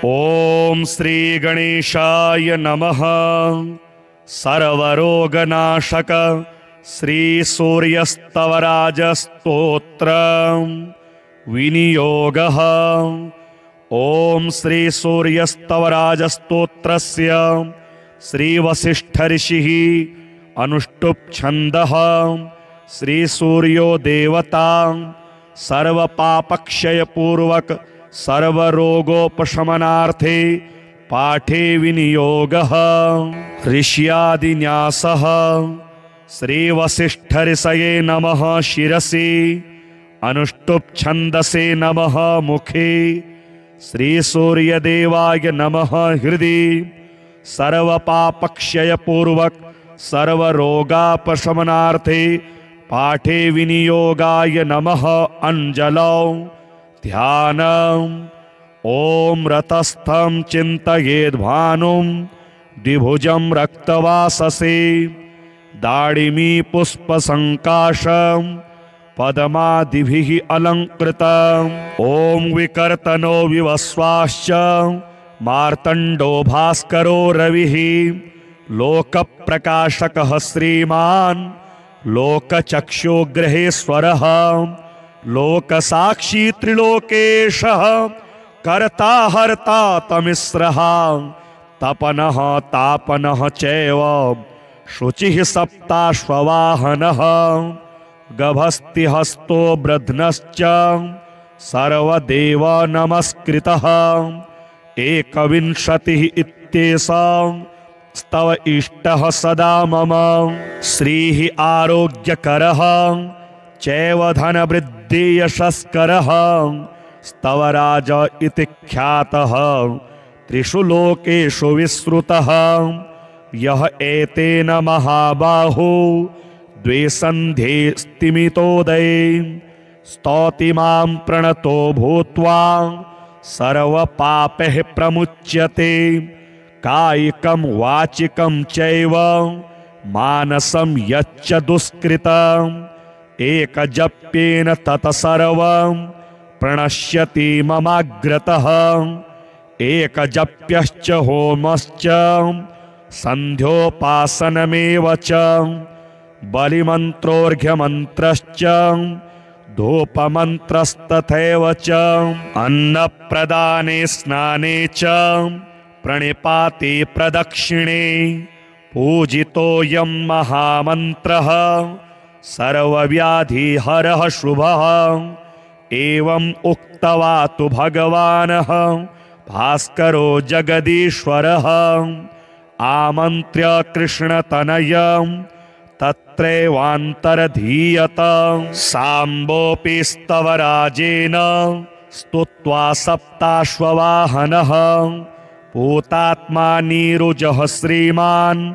ओम श्री गणेशाय नमः। सर्वरोगनाशक श्री सूर्यस्तवराज स्तोत्र विनियोगः। ओम श्री सूर्यस्तवराज स्तोत्रस्य श्री वसिष्ठ ऋषिः अनुष्टुप छन्दः। श्री सूर्यो देवता सर्वपापक्षय पूर्वक सर्वरोगोपशमनार्थे पाठे विनियोगः। ऋष्यादिन्यासः। श्री वसिष्ठ ऋषये नमः शिरसि, अनुष्टुप छन्दसे नमः मुखे, श्री सूर्यदेवाय नमः हृदि, सर्वपापक्षय पूर्वक सर्वरोगापशमनार्थे पाठे विनियोगाय नमः अंजलौ। ध्यानम्। ओम रतस्थं चिन्तयेद्भानुं द्विभुजं रक्तवाससे, दाडिमी पुष्पसङ्काशं पद्मादिभिः अलङ्कृतम्। ओम विकर्तनो विवस्वाश्च मार्तण्डो भास्करो रविः, लोकप्रकाशकः श्रीमान् लोकचक्षुग्रहेश्वरः, लोकसाक्षी त्रिलोकेशः, कर्ता हर्ता तमिस्रः, तपनः तापनः चैव शुचिः सप्ताश्ववाहनः, गभस्तिहस्तो ब्रध्नश्च सर्वदेव नमस्कृतः। एकविंशतिः इत्येषा स्तव इष्टः सदा मम। श्रीः आरोग्यकरः चैव धनवृद्धि यशस्करः, स्तवराज इति ख्यातः त्रिषु लोकेषु विश्रुतः। यः एतेन महाबाहो द्वे सन्ध्ये स्तिमितोदये, स्तौति मां प्रणतो भूत्वा सर्वपापैः प्रमुच्यते। कायिकं वाचिकं चैव मानसं यच्च दुष्कृतम्, एकजप्येन तत्सर्वं प्रणश्यति ममाग्रतः। एकजप्यश्च होमश्च सन्ध्योपासनमेव च, बलिमन्त्रोऽर्घ्यमन्त्रश्च धूपमन्त्रस्तथैव च। अन्नप्रदाने स्नाने च प्रणिपाते प्रदक्षिणे, पूजितोऽयं महामन्त्रः सर्वव्याधिहरः शुभः। एवं उक्त्वा तु भगवानः भास्करो जगदीश्वरः, आमन्त्र्य कृष्णतनयं तत्रैवान्तरधीयत। साम्बोऽपि स्तवराजेन स्तुत्वा सप्ताश्ववाहनः, पूतात्मा नीरुजः श्रीमान्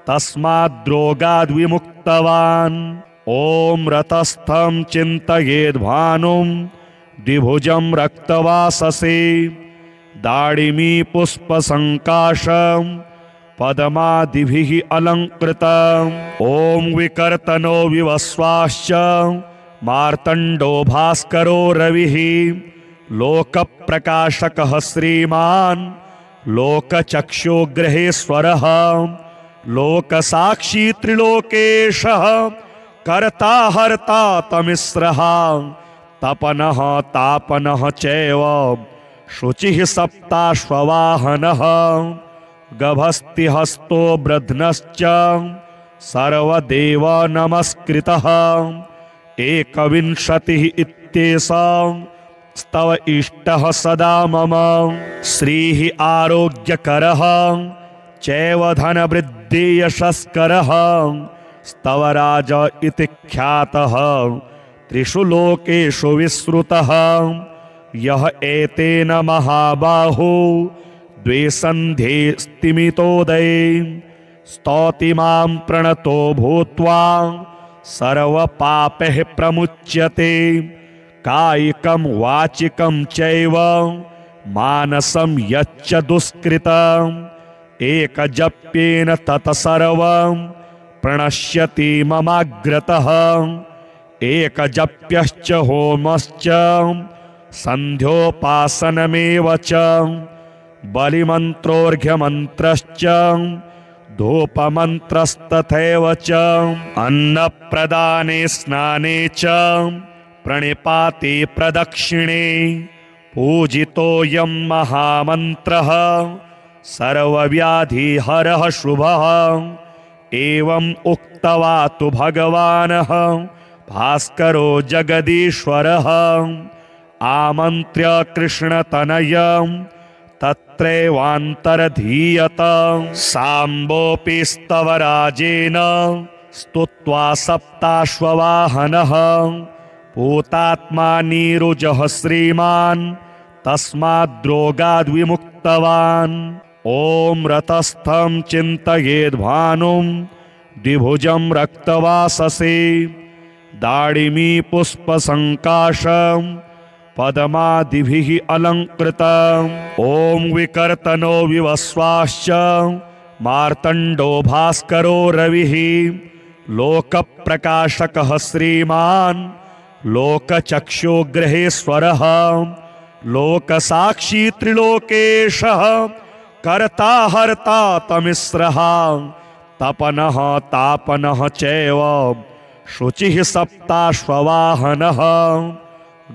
तस्माद्रोगाद्विमुक्तवान्। ओम रतस्थं चिन्तयेद्भानुं द्विभुजं रक्तवाससे, दाडिमी पुष्पसङ्काशं पद्मादिभिः अलङ्कृतम्। ओम विकर्तनो विवस्वाश्च मार्तण्डो भास्करो रविः, लोकप्रकाशकः श्रीमान् लोकचक्षुग्रहेश्वरः, लोकसाक्षी त्रिलोकेशः, कर्ता हर्ता तमिस्रः, तपनः तापनः चैव शुचिः सप्ताश्ववाहनः, गभस्तिहस्तो ब्रध्नश्च सर्वदेव नमस्कृतः। एकविंशतिः इत्येषा स्तव इष्टः सदा मम। श्रीः आरोग्यकरः चैव धनवृद्धि यशस्करः, स्तवराज इति ख्यातः त्रिषु लोकेषु विश्रुतः। यः एतेन महाबाहो द्वे सन्ध्ये स्तिमितोदये, स्तौति मां प्रणतो भूत्वा सर्वपापैः प्रमुच्यते। कायिकं वाचिकं चैव मानसं यच्च दुष्कृतम्, एकजप्येन तत्सर्वं प्रणश्यति ममाग्रतः। एकजप्यश्च होमश्च सन्ध्योपासनमेव च बलिमन्त्रोऽर्घ्यमन्त्रश्च धूपमन्त्रस्तथैव च अन्नप्रदाने स्नाने च प्रणिपाते प्रदक्षिणे पूजितोऽयं महामन्त्रः सर्वव्याधिहरः शुभः। एवम् उक्त्वा तु भगवानः भास्करो जगदीश्वरः आमन्त्र्य कृष्णतनयं तत्रैवान्तरधीयत। साम्बोऽपि स्तवराजेन स्तुत्वा सप्ताश्ववाहनः पूतात्मा नीरुजः श्रीमान् तस्माद्रोगाद्विमुक्तवान्। ॐ रतस्थं चिन्तयेद्भानुं द्विभुजं रक्तवाससे दाडिमी पुष्पसङ्काशं पद्मादिभिः अलङ्कृतम्। ॐ विकर्तनो विवस्वाश्च मार्तण्डो भास्करो रविः लोकप्रकाशकः श्रीमान् लोकचक्षुग्रहेश्वरः लोकसाक्षी त्रिलोकेशः कर्ता हर्ता तमिस्रः तपनः तापनः चैव शुचिः सप्ताश्ववाहनः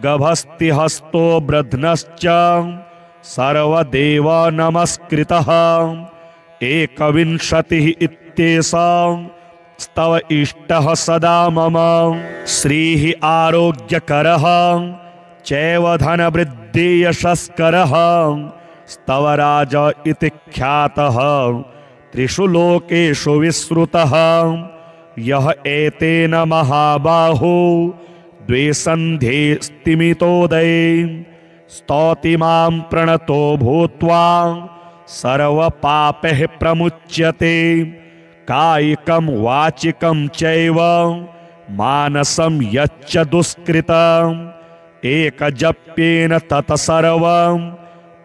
गभस्तिहस्तो ब्रध्नश्च सर्वदेव नमस्कृतः। एकविंशतिः इत्येषा स्तव इष्टः सदा मम श्रीः आरोग्यकरः चैव धनवृद्धियशस्करः स्तवराज इति ख्यातः त्रिषु लोकेषु विश्रुतः। यः एतेन महाबाहो द्वे सन्ध्ये स्तिमितोदये स्तौति मां प्रणतो भूत्वा सर्वपापैः प्रमुच्यते। कायिकं वाचिकं चैव मानसं यच्च दुष्कृतम् एकजप्येन तत्सर्वं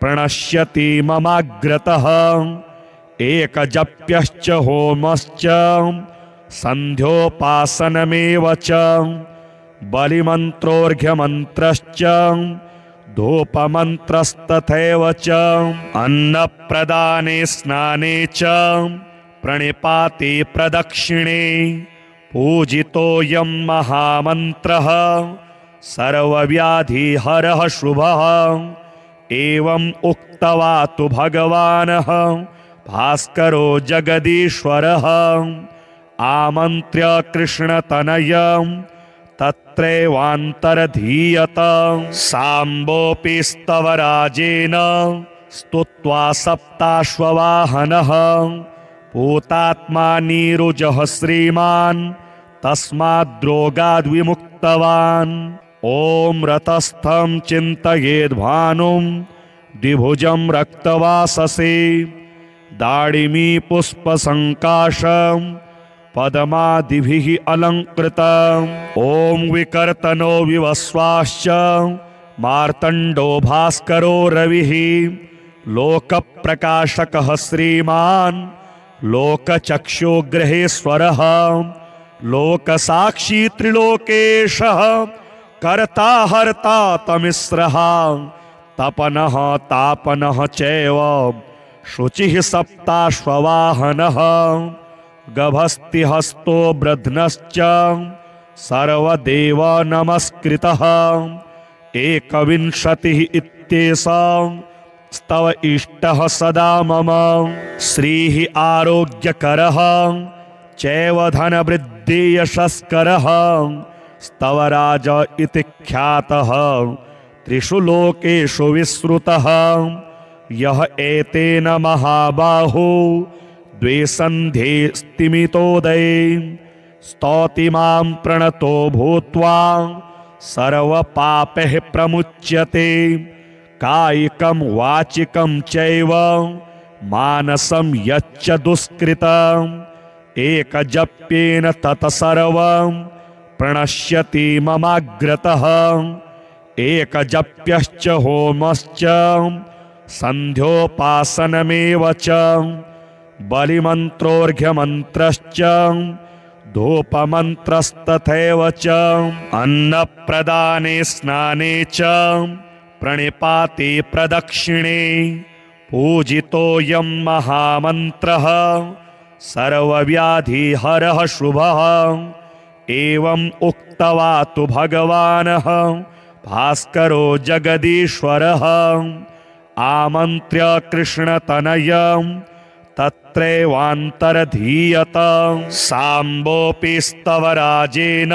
प्रणश्यति ममाग्रतः। एकजप्यश्च होमश्च सन्ध्योपासनमेव च बलिमन्त्रोऽर्घ्यमन्त्रश्च धूपमन्त्रस्तथैव च अन्नप्रदाने स्नाने च प्रणिपाते प्रदक्षिणे पूजितोऽयं महामन्त्रः सर्वव्याधिहरः शुभः। एवम् उक्त्वा तु भगवानः भास्करो जगदीश्वरः आमन्त्र्य कृष्णतनयं तत्रैवान्तरधीयत। साम्बोऽपि स्तवराजेन स्तुत्वा सप्ताश्ववाहनः पूतात्मा नीरुजः श्रीमान् तस्माद्रोगाद्विमुक्तवान्। ॐ रतस्थं चिन्तयेद्भानुं द्विभुजं रक्तवाससे दाडिमी पुष्पसङ्काशं पद्मादिभिः अलङ्कृतम्। ॐ विकर्तनो विवस्वाश्च मार्तण्डो भास्करो रविः लोकप्रकाशकः श्रीमान् लोकचक्षुग्रहेश्वरः लोकसाक्षी त्रिलोकेशः कर्ता हर्ता तमिस्रः तपनः तापनः चैव शुचिः सप्ताश्ववाहनः गभस्तिहस्तो ब्रध्नश्च सर्वदेव नमस्कृतः। एकविंशतिः इत्येषा स्तव इष्टः सदा मम श्रीः आरोग्यकरः चैव धनवृद्धियशस्करः स्तवराज इति ख्यातः त्रिषु लोकेषु विश्रुतः। यः एतेन महाबाहो द्वे सन्ध्ये स्तिमितोदये स्तौति मां प्रणतो भूत्वा सर्वपापैः प्रमुच्यते। कायिकं वाचिकं चैव मानसं यच्च दुष्कृतम् एकजप्येन तत्सर्वं प्रणश्यति ममाग्रतः। एकजप्यश्च होमश्च सन्ध्योपासनमेव च बलिमन्त्रोऽर्घ्यमन्त्रश्च धूपमन्त्रस्तथैव च अन्नप्रदाने स्नाने च प्रणिपाते प्रदक्षिणे पूजितोऽयं महामन्त्रः सर्वव्याधिहरः शुभः। एवम् उक्त्वा तु भगवानः भास्करो जगदीश्वरः आमन्त्र्य कृष्णतनयं तत्रैवान्तरधीयत। साम्बोऽपि स्तवराजेन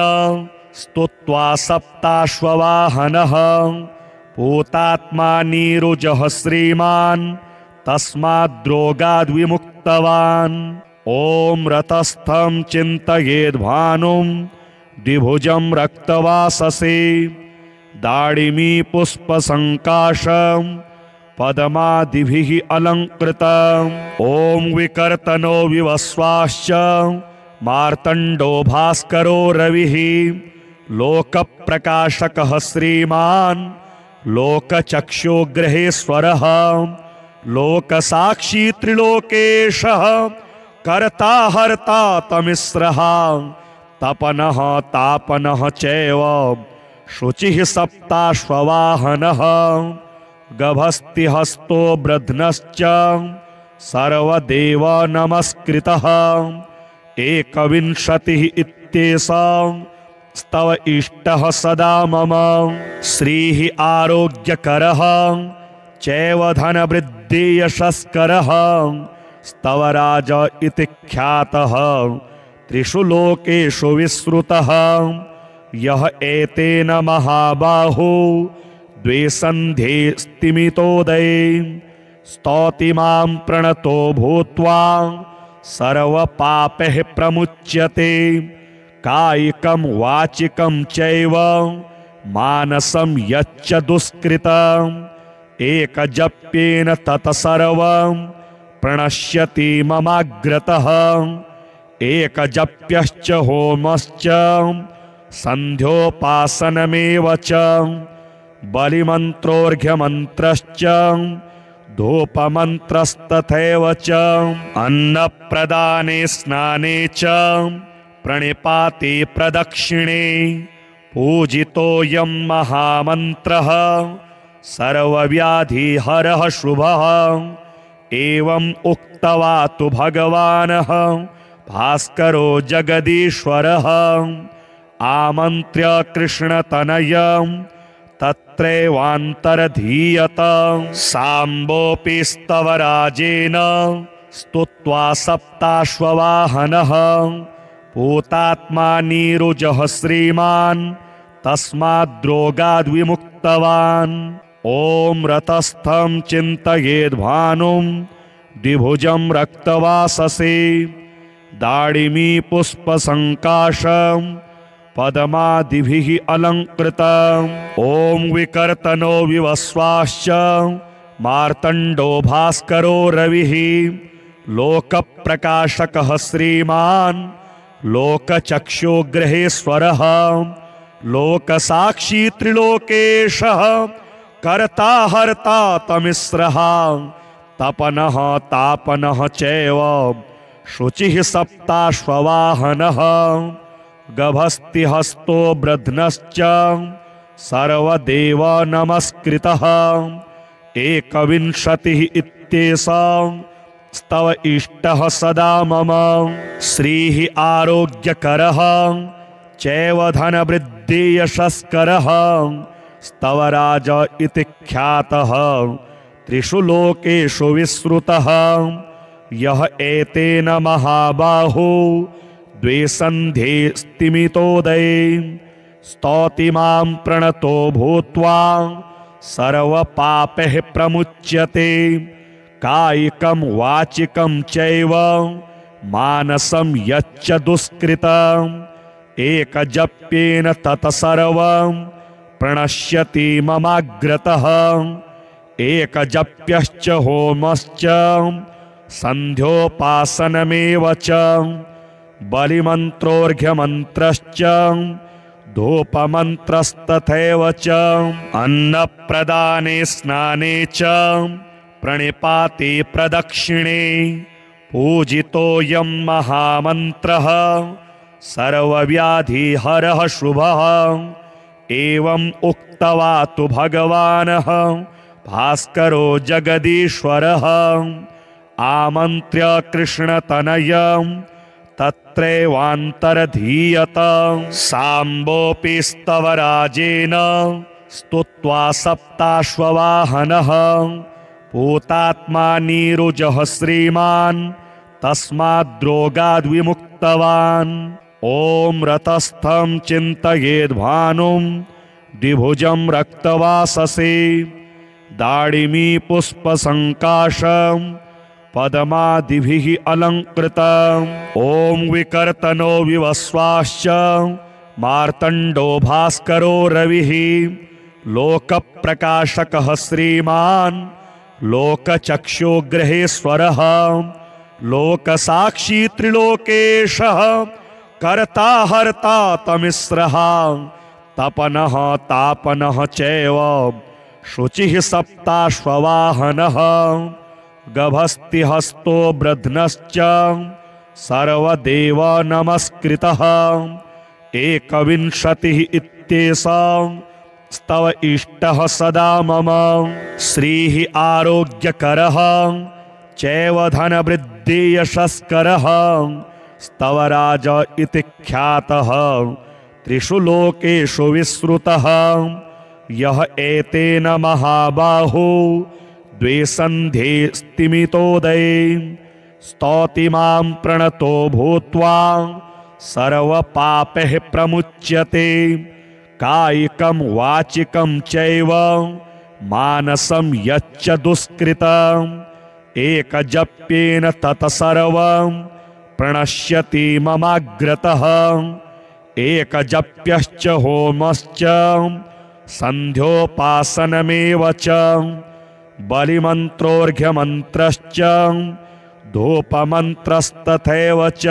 स्तुत्वा सप्ताश्ववाहनः पूतात्मा नीरुजः श्रीमान् तस्माद्रोगाद्विमुक्तवान्। ॐ रतस्थं चिन्तयेद्भानुं द्विभुजं रक्तवाससे दाडिमी पुष्पसङ्काशं पद्मादिभिः अलङ्कृतम्। ॐ विकर्तनो विवस्वाश्च मार्तण्डो भास्करो रविः लोकप्रकाशकः श्रीमान् लोकचक्षुग्रहेश्वरः लोकसाक्षी त्रिलोकेशः कर्ता हर्ता तमिस्रः तपनः तापनः चैव शुचिः सप्ताश्ववाहनः गभस्तिहस्तो ब्रध्नश्च सर्वदेव नमस्कृतः। एकविंशतिः इत्येषां स्तव इष्टः सदा मम। श्रीः आरोग्यकरः चैव धनवृद्धियशस्करः स्तवराज इति ख्यातः त्रिषु लोकेषु विश्रुतः। यः एतेन महाबाहो द्विसन्धे स्तिमितोदये स्तौति मां प्रणतो भूत्वा सर्वपापैः प्रमुच्यते। कायिकं वाचिकं चैव मानसं यच्च दुष्कृतम् एकजप्येन तत्सर्वं प्रणश्यति ममाग्रतः। एकजप्यश्च होमश्च सन्ध्योपासनमेव च बलिमन्त्रोऽर्घ्यमन्त्रश्च धूपमन्त्रस्तथैव च अन्नप्रदाने स्नाने च प्रणिपाते प्रदक्षिणे पूजितोऽयं महामन्त्रः सर्वव्याधिहरः शुभः। एवम् उक्त्वा तु भगवानः भास्करो जगदीश्वरः आमन्त्र्य कृष्णतनयं तत्रैवान्तरधीयत। साम्बोऽपि स्तवराजेन स्तुत्वा सप्ताश्ववाहनः पूतात्मा नीरुजः श्रीमान् तस्माद्रोगाद्विमुक्तवान्। ॐ रतस्थं चिन्तयेद्भानुं द्विभुजं रक्तवाससे दाडिमी पुष्पसङ्काशं पद्मादिभिः अलङ्कृतम्। ॐ विकर्तनो विवस्वाश्च मार्तण्डो भास्करो रविः लोकप्रकाशकः श्रीमान् लोकचक्षुग्रहेश्वरः लोकसाक्षी त्रिलोकेशः कर्ता हर्ता तमिस्रः तपनः तापनः चैव शुचिः सप्ताश्ववाहनः गभस्तिहस्तो ब्रध्नश्च सर्वदेव नमस्कृतः। एकविंशतिः इत्येषां स्तव इष्टः सदा मम। श्रीः आरोग्यकरः चैव धनवृद्धियशस्करः स्तवराज इति ख्यातः त्रिषु लोकेषु विश्रुतः। यः एतेन महाबाहो द्विसन्धे स्तिमितोदये स्तौति मां प्रणतो भूत्वा सर्वपापैः प्रमुच्यते। कायिकं वाचिकं चैव मानसं यच्च दुष्कृतम् एकजप्येन तत्सर्वं प्रणश्यति ममाग्रतः। एकजप्यश्च होमश्च सन्ध्योपासनमेव च बलिमन्त्रोऽर्घ्यमन्त्रश्च धूपमन्त्रस्तथैव च अन्नप्रदाने स्नाने च प्रणिपाते प्रदक्षिणे पूजितोऽयं महामन्त्रः सर्वव्याधिहरः शुभः। एवम् उक्त्वा तु भगवानः भास्करो जगदीश्वरः आमन्त्र्य कृष्णतनयं तत्रैवान्तरधीयत साम्बोऽपि स्तवराजेन स्तुत्वा सप्ताश्ववाहनः पूतात्मा नीरुजः श्रीमान् तस्माद्रोगाद्विमुक्तवान् ॐ रतस्थं चिन्तयेद्भानुं द्विभुजं रक्तवाससे दाडिमी पुष्पसङ्काशं पद्मादिभिः अलङ्कृतम् ॐ विकर्तनो विवस्वाश्च मार्तण्डो भास्करो रविः लोकप्रकाशकः श्रीमान् लोकचक्षुग्रहेश्वरः लोकसाक्षी त्रिलोकेशः कर्ता हर्ता तमिस्रः तपनः तापनः चैव शुचिः सप्ताश्ववाहनः गभस्तिहस्तो ब्रध्नश्च सर्वदेव नमस्कृतः एकविंशतिः इत्येषा स्तव इष्टः सदा मम श्रीः आरोग्यकरः चैव धनवृद्धि यशस्करः स्तवराज इति ख्यातः त्रिषु लोकेषु विश्रुतः यः एतेन महाबाहो द्वे सन्ध्ये स्तिमितोदये स्तौति मां प्रणतो भूत्वा सर्वपापैः प्रमुच्यते कायिकं वाचिकं चैव मानसं यच्च दुष्कृतम् एकजप्येन तत्सर्वं प्रणश्यति ममाग्रतः एकजप्यश्च होमश्च सन्ध्योपासनमेव च बलिमन्त्रोऽर्घ्यमन्त्रश्च धूपमन्त्रस्तथैव च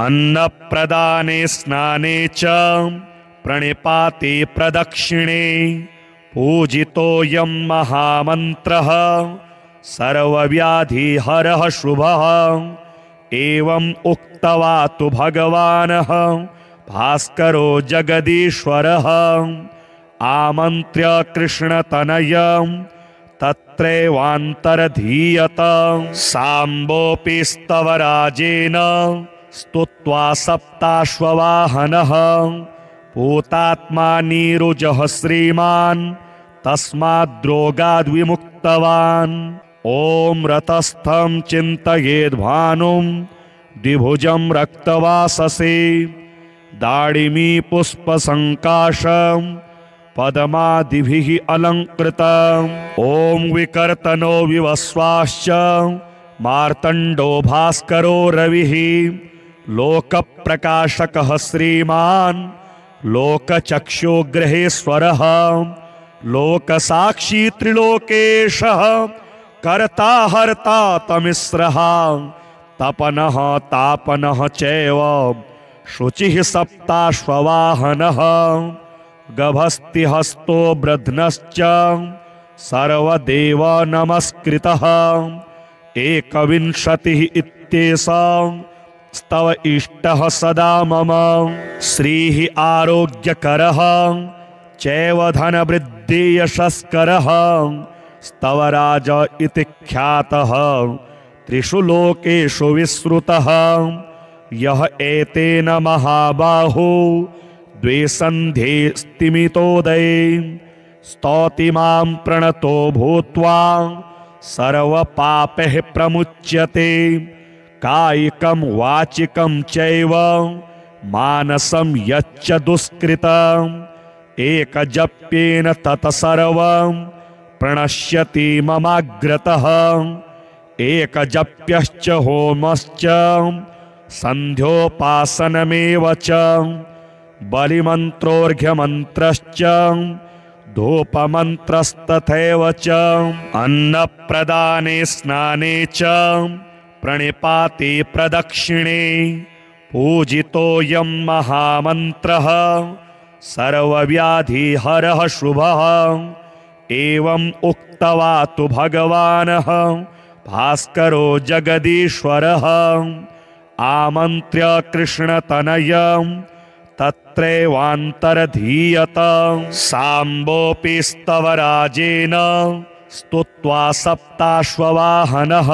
अन्नप्रदाने स्नाने च प्रणिपाते प्रदक्षिणे पूजितोऽयं महामन्त्रः सर्वव्याधिहरः शुभः एवम् उक्त्वा तु भगवानः भास्करो जगदीश्वरः आमन्त्र्य कृष्णतनयं तत्रैवान्तरधीयत साम्बोऽपि स्तवराजेन स्तुत्वा सप्ताश्ववाहनः पूतात्मा नीरुजः श्रीमान् तस्माद्रोगाद्विमुक्तवान् ॐ रतस्थं चिन्तयेद्भानुं द्विभुजं रक्तवाससे दाडिमी पुष्पसङ्काशं पद्मादिभिः अलङ्कृतम् ॐ विकर्तनो विवस्वाश्च मार्तण्डो भास्करो रविः लोकप्रकाशकः श्रीमान् लोकचक्षुग्रहेश्वरः लोकसाक्षी त्रिलोकेशः कर्ता हर्ता तमिस्रः तपनः तापनः चैव शुचिः सप्ताश्ववाहनः गभस्तिहस्तो ब्रध्नश्च सर्वदेव नमस्कृतः एकविंशतिः इत्येषा स्तव इष्टः सदा मम श्रीः आरोग्यकरः चैव धनवृद्धि यशस्करः स्तवराज इति ख्यातः त्रिषु लोकेषु विश्रुतः यः एतेन महाबाहो द्वे सन्ध्ये स्तिमितोदये स्तौति मां प्रणतो भूत्वा सर्वपापैः प्रमुच्यते कायिकं वाचिकं चैव मानसं यच्च दुष्कृतम् एकजप्येन तत्सर्वं प्रणश्यति ममाग्रतः एकजप्यश्च होमश्च सन्ध्योपासनमेव च बलिमन्त्रोऽर्घ्यमन्त्रश्च धूपमन्त्रस्तथैव च अन्नप्रदाने स्नाने च प्रणिपाते प्रदक्षिणे पूजितोऽयं महामन्त्रः सर्वव्याधिहरः शुभः एवम् उक्त्वा तु भगवानः भास्करो जगदीश्वरः आमन्त्र्य कृष्णतनयं तत्रैवान्तरधीयत साम्बोऽपि स्तवराजेन स्तुत्वा सप्ताश्ववाहनः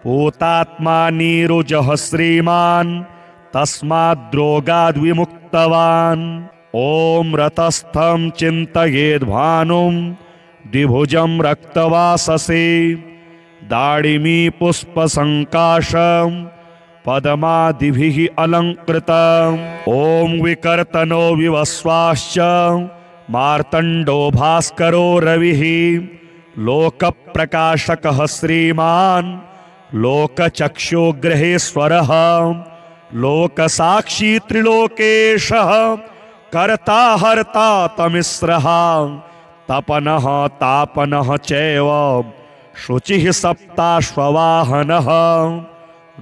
पूतात्मा नीरुजः श्रीमान् तस्माद्रोगाद्विमुक्तवान्। ॐ रतस्थं चिन्तयेद्भानुं द्विभुजं रक्तवाससे दाडिमी पुष्पसङ्काशं पद्मादिभिः अलङ्कृतम्। ॐ विकर्तनो विवस्वाश्च मार्तण्डो भास्करो रविः लोकप्रकाशकः श्रीमान् लोकचक्षुग्रहेश्वरः लोकसाक्षी त्रिलोकेशः कर्ता हर्ता तमिस्रः तपनः तापनः चैव शुचिः सप्ताश्ववाहनः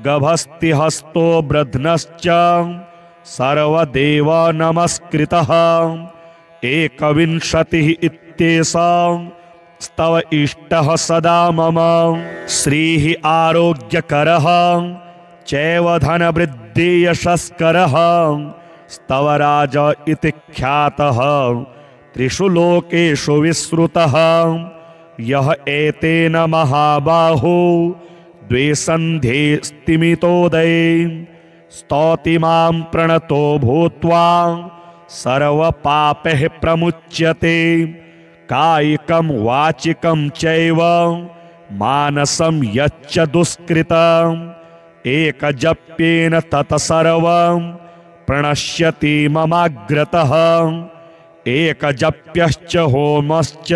गभस्तिहस्तो ब्रध्नश्च सर्वदेव नमस्कृतः। एकविंशतिः इत्येषः स्तव इष्टः सदा मम श्रीः आरोग्यकरः चैव धनवृद्धियशस्करः स्तवराज इति ख्यातः त्रिषु लोकेषु विश्रुतः। यः एतेन महाबाहो द्वे सन्ध्ये स्तिमितोदये स्तौति मां प्रणतो भूत्वा सर्वपापैः प्रमुच्यते कायिकं वाचिकं चैव मानसं यच्च दुष्कृतम् एकजप्येन तत्सर्वं प्रणश्यति ममाग्रतः एकजप्यश्च होमश्च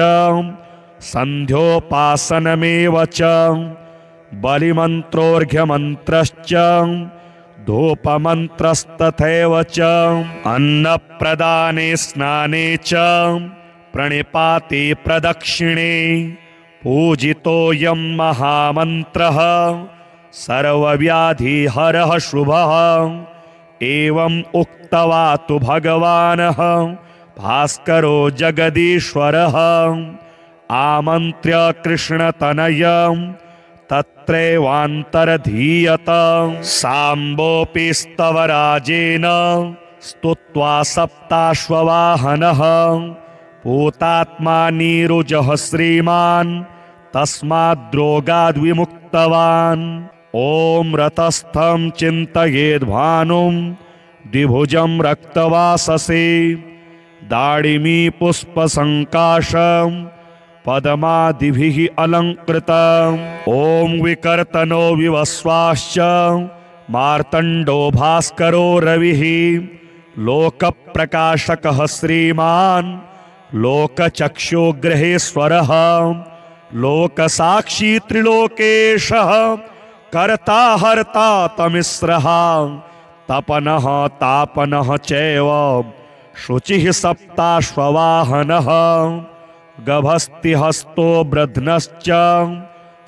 सन्ध्योपासनमेव च बलिमन्त्रोऽर्घ्यमन्त्रश्च धूपमन्त्रस्तथैव च अन्नप्रदाने स्नाने च प्रणिपाते प्रदक्षिणे पूजितोऽयं महामन्त्रः सर्वव्याधिहरः शुभः। एवम् उक्त्वा तु भगवानः भास्करो जगदीश्वरः आमन्त्र्य कृष्णतनयं तत्रैवान्तरधीयत। साम्बोऽपि स्तवराजेन स्तुत्वा सप्ताश्ववाहनः पूतात्मा नीरुजः श्रीमान् तस्माद्रोगाद्विमुक्तवान्। ॐ रतस्थं चिन्तयेद्भानुं द्विभुजं रक्तवाससे दाडिमी पुष्पसङ्काशं पद्मादिभिः अलङ्कृतम्। ॐ विकर्तनो विवस्वाश्च मार्तण्डो भास्करो रविः लोकप्रकाशकः श्रीमान् लोकचक्षुग्रहेश्वरः लोकसाक्षी त्रिलोकेशः कर्ता हर्ता तमिस्रः तपनः तापनः चैव शुचिः सप्ताश्ववाहनः गभस्तिहस्तो ब्रध्नश्च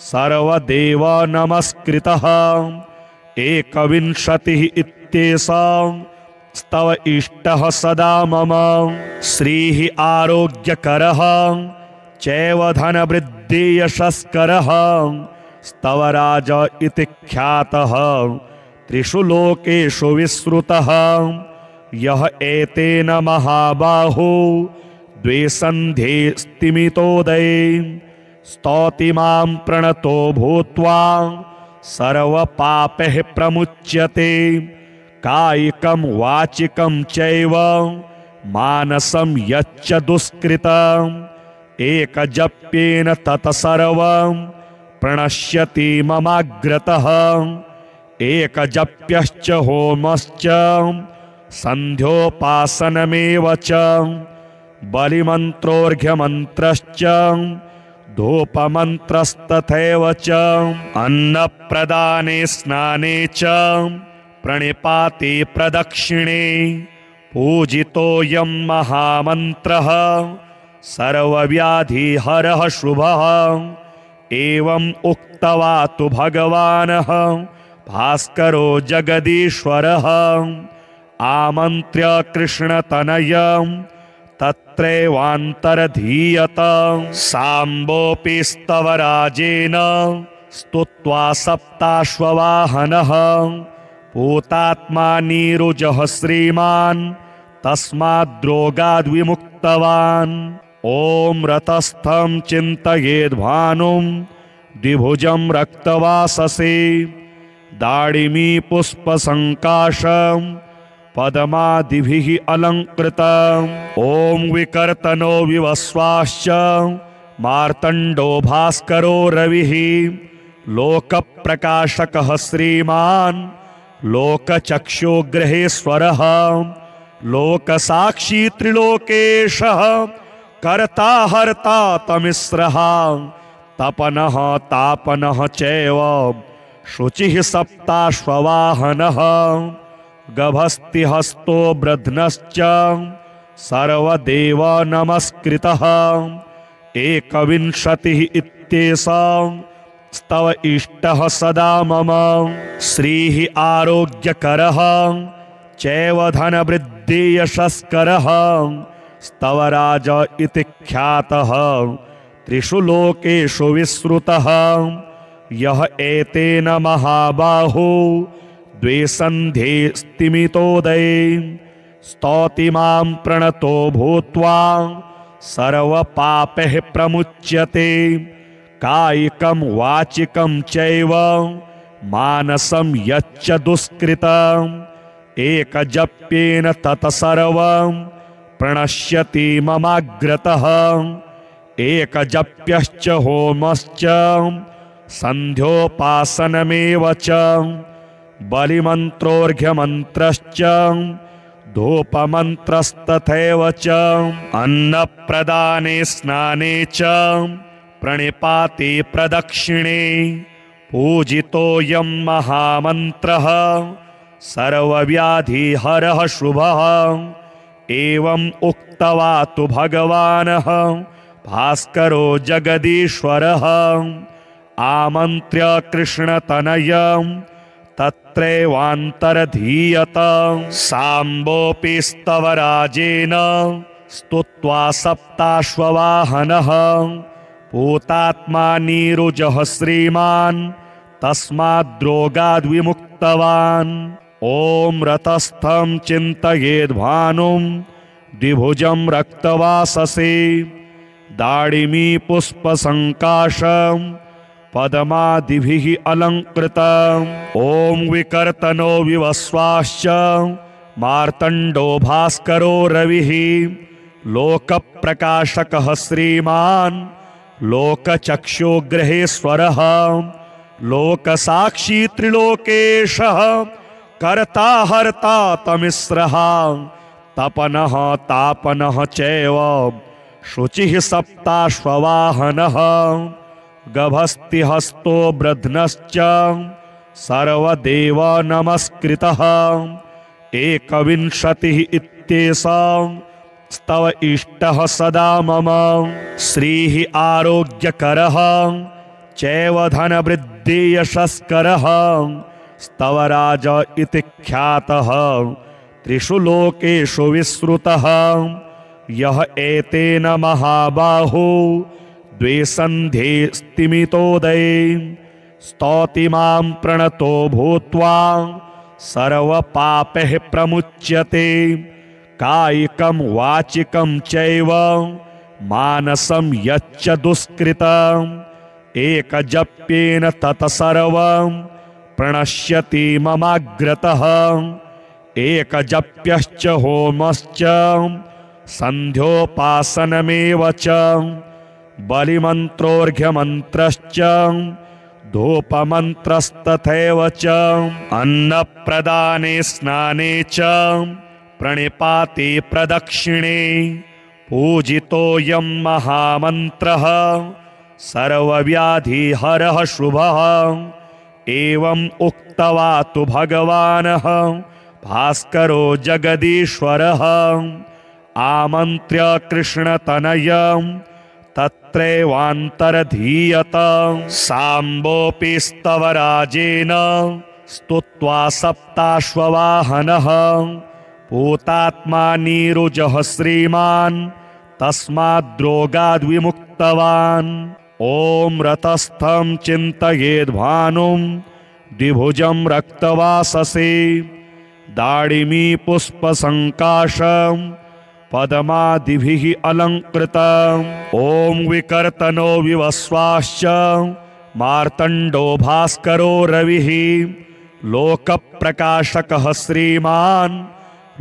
सर्वदेव नमस्कृतः। एकविंशतिः इत्येषः स्तव इष्टः सदा मम श्रीः आरोग्यकरः चैव धनवृद्धियशस्करः स्तवराज इति ख्यातः त्रिषु लोकेषु विश्रुतः। यः एतेन महाबाहो द्वे सन्ध्ये स्तिमितोदये स्तौति मां प्रणतो भूत्वा सर्वपापैः प्रमुच्यते कायिकं वाचिकं चैव मानसं यच्च दुष्कृतम् एकजप्येन तत्सर्वं प्रणश्यति ममाग्रतः एकजप्यश्च होमश्च सन्ध्योपासनमेव च बलिमन्त्रोऽर्घ्यमन्त्रश्च धूपमन्त्रस्तथैव च अन्नप्रदाने स्नाने च प्रणिपाते प्रदक्षिणे पूजितोऽयं महामन्त्रः सर्वव्याधिहरः शुभः। एवम् उक्त्वा तु भगवानः भास्करो जगदीश्वरः आमन्त्र्य कृष्णतनयं तत्रैवान्तरधीयत। साम्बोऽपि स्तवराजेन स्तुत्वा सप्ताश्ववाहनः पूतात्मा नीरुजः श्रीमान् तस्माद्रोगाद्विमुक्तवान्। ॐ रतस्थं चिन्तयेद्भानुं द्विभुजं रक्तवाससे दाडिमी पुष्पसङ्काशं पद्मादिभिः अलङ्कृतम् ॐ विकर्तनो विवस्वाश्च मार्तण्डो भास्करो रविः लोकप्रकाशकः श्रीमान् लोकचक्षुग्रहेश्वरः लोकसाक्षी त्रिलोकेशः कर्ता हर्ता तमिस्रः तपनः तापनः चैव शुचिः सप्ताश्ववाहनः गभस्तिहस्तो ब्रध्नश्च सर्वदेव नमस्कृतः एकविंशतिः इत्येषा स्तव इष्टः सदा मम श्रीः आरोग्यकरः चैव धनवृद्धि यशस्करः स्तवराज इति ख्यातः त्रिषु लोकेषु विश्रुतः यः एतेन महाबाहो द्वे सन्ध्ये स्तिमितोदये स्तौति मां प्रणतो भूत्वा सर्वपापैः प्रमुच्यते कायिकं वाचिकं चैव मानसं यच्च दुष्कृतम् एकजप्येन तत्सर्वं प्रणश्यति ममाग्रतः एकजप्यश्च होमश्च सन्ध्योपासनमेव च बलिमन्त्रोऽर्घ्यमन्त्रश्च धूपमन्त्रस्तथैव च अन्नप्रदाने स्नाने च प्रणिपाते प्रदक्षिणे पूजितोऽयं महामन्त्रः सर्वव्याधिहरः शुभः एवम् उक्त्वा तु भगवानः भास्करो जगदीश्वरः आमन्त्र्य कृष्णतनयं तत्रैवान्तरधीयत साम्बोऽपि स्तवराजेन स्तुत्वा सप्ताश्ववाहनः पूतात्मा नीरुजः श्रीमान् तस्माद्रोगाद्विमुक्तवान् ॐ रतस्थं चिन्तयेद्भानुं द्विभुजं रक्तवाससे दाडिमी पुष्पसङ्काशं पद्मादिभिः अलङ्कृतम् ॐ विकर्तनो विवस्वाश्च मार्तण्डो भास्करो रविः लोकप्रकाशकः श्रीमान् लोकचक्षुग्रहेश्वरः लोकसाक्षी त्रिलोकेशः कर्ता हर्ता तमिस्रः तपनः तापनः चैव शुचिः सप्ताश्ववाहनः गभस्तिहस्तो ब्रध्नश्च सर्वदेव नमस्कृतः एकविंशतिः इत्येषा स्तव इष्टः सदा मम श्रीः आरोग्यकरः चैव धनवृद्धि यशस्करः स्तवराज इति ख्यातः त्रिषु लोकेषु विश्रुतः यः एतेन महाबाहो द्वे सन्ध्ये स्तिमितोदये स्तौति मां प्रणतो भूत्वा सर्वपापैः प्रमुच्यते कायिकं वाचिकं चैव मानसं यच्च दुष्कृतम् एकजप्येन तत्सर्वं प्रणश्यति ममाग्रतः एकजप्यश्च होमश्च सन्ध्योपासनमेव च बलिमन्त्रोऽर्घ्यमन्त्रश्च धूपमन्त्रस्तथैव च अन्नप्रदाने स्नाने च प्रणिपाते प्रदक्षिणे पूजितोऽयं महामन्त्रः सर्वव्याधिहरः शुभः एवम् उक्त्वा तु भगवानः भास्करो जगदीश्वरः आमन्त्र्य कृष्णतनयं तत्रैवान्तरधीयत साम्बोऽपि स्तवराजेन स्तुत्वा सप्ताश्ववाहनः पूतात्मा नीरुजः श्रीमान् तस्माद्रोगाद्विमुक्तवान् ॐ रतस्थं चिन्तयेद्भानुं द्विभुजं रक्तवाससे दाडिमी पुष्पसङ्काशं पद्मादिभिः अलङ्कृतम्। ॐ विकर्तनो विवस्वाश्च मार्तण्डो भास्करो रविः लोकप्रकाशकः श्रीमान्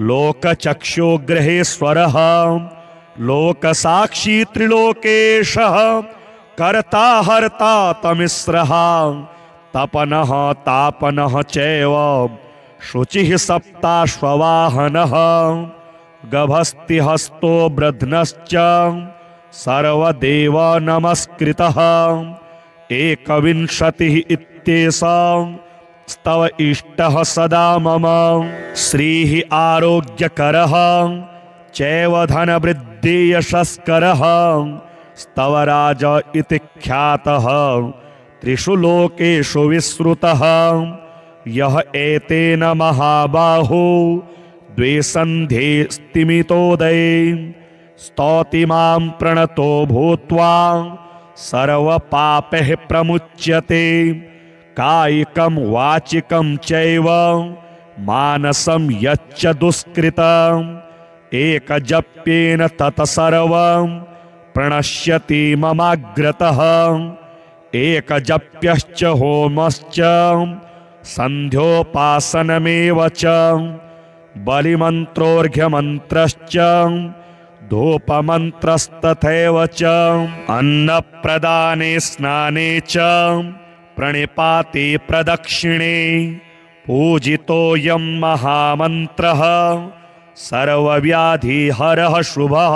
लोकचक्षुग्रहेश्वरः लोकसाक्षी त्रिलोकेशः कर्ता हर्ता तमिस्रः तपनः तापनः चैव शुचिः सप्ताश्ववाहनः गभस्तिहस्तो ब्रध्नश्च सर्वदेव नमस्कृतः। एकविंशतिः इत्येषा स्तव इष्टः सदा मम श्रीः आरोग्यकरः चैव धनवृद्धि यशस्करः स्तवराज इति ख्यातः त्रिषु लोकेषु विश्रुतः। यः एतेन महाबाहो द्वे सन्ध्ये स्तिमितोदये स्तौति मां प्रणतो भूत्वा सर्वपापैः प्रमुच्यते कायिकं वाचिकं चैव मानसं यच्च दुष्कृतम् एकजप्येन तत्सर्वं प्रणश्यति ममाग्रतः। एकजप्यश्च होमश्च सन्ध्योपासनमेव च बलिमन्त्रोऽर्घ्यमन्त्रश्च धूपमन्त्रस्तथैव च अन्नप्रदाने स्नाने च प्रणिपाते प्रदक्षिणे पूजितोऽयं महामन्त्रः सर्वव्याधिहरः शुभः।